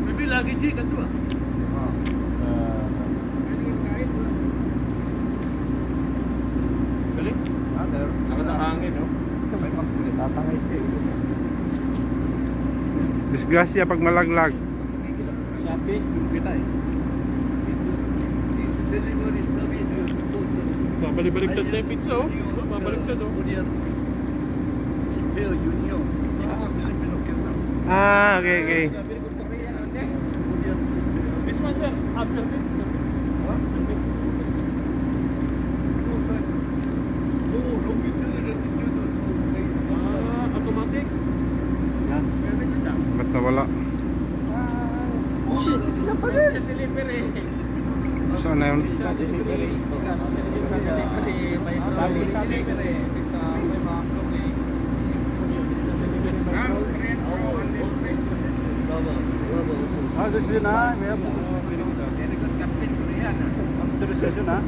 Maybe lagi G kan dua. Galing? Lakas ng hangin, no? Tatangay siya. Disgrasya pag malaglag. Shopee, yung kita eh. This delivery service is Babalik-baliktad na yung pizza, oh. Babaliktad, oh. Simpeo Union. Hindi mo Pilipino kita. Ah, okay, okay. Kemudian Simpeo. This one, sir. After this. No, longitude, latitude, so Automatic. Yan. Ba't nawala? siya pa rin. Saan na yun? Ah, gusto yun ha. Authorization ha.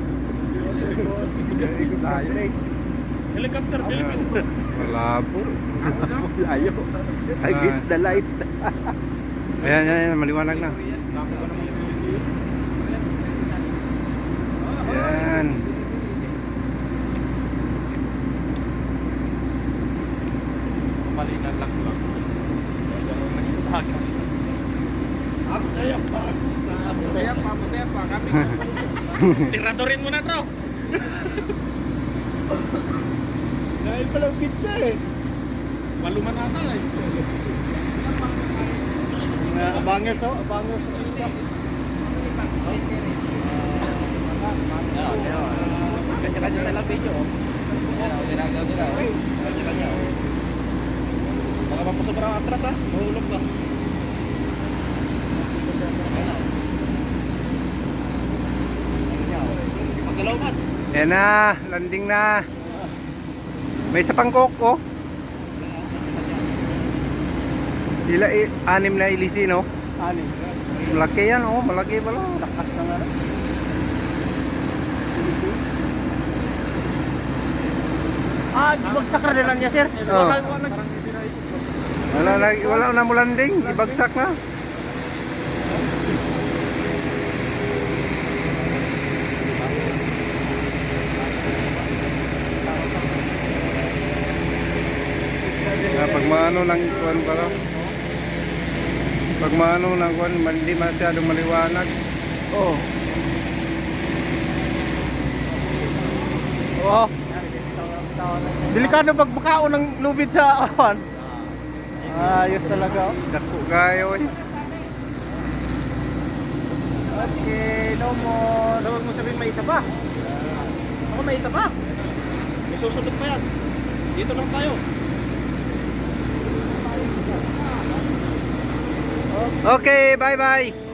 Helicopter, Philippines. Malabo. Layo. Against the light. Ayan, ayan, maliwanag na. Ayan. Malingan lang. Nag-isa Saya pa. Masaya pa. Kami. Tiradorin mo na, bro. Dahil palang pizza eh. Waluman ata eh. Abangers oh. Abangers sa pizza. Kanya-kanya na lang video oh. Kanya-kanya oh. Baka mapasobrang atras ah. Mahulog ka. Ayan na, landing na. May isa pang coke, oh. Anim na ilisi, no? Anim. Malaki yan, oh. Malaki pala. Lakas na nga. Ah, ibagsak na rin niya, sir. Oh. Wala na mo landing. Ibagsak na. Pag maano ng kuwan pala. Pag maano ng kuwan, hindi masyadong maliwanag. Oh. Oh. Delikado pag bakaon ng lubid sa awan. Ayos talaga. Oh. Dako kayo eh. Okay, no more. Huwag mo sabihin may isa pa. Ako may isa pa. May susunod pa yan. Dito lang tayo. Okay, bye-bye.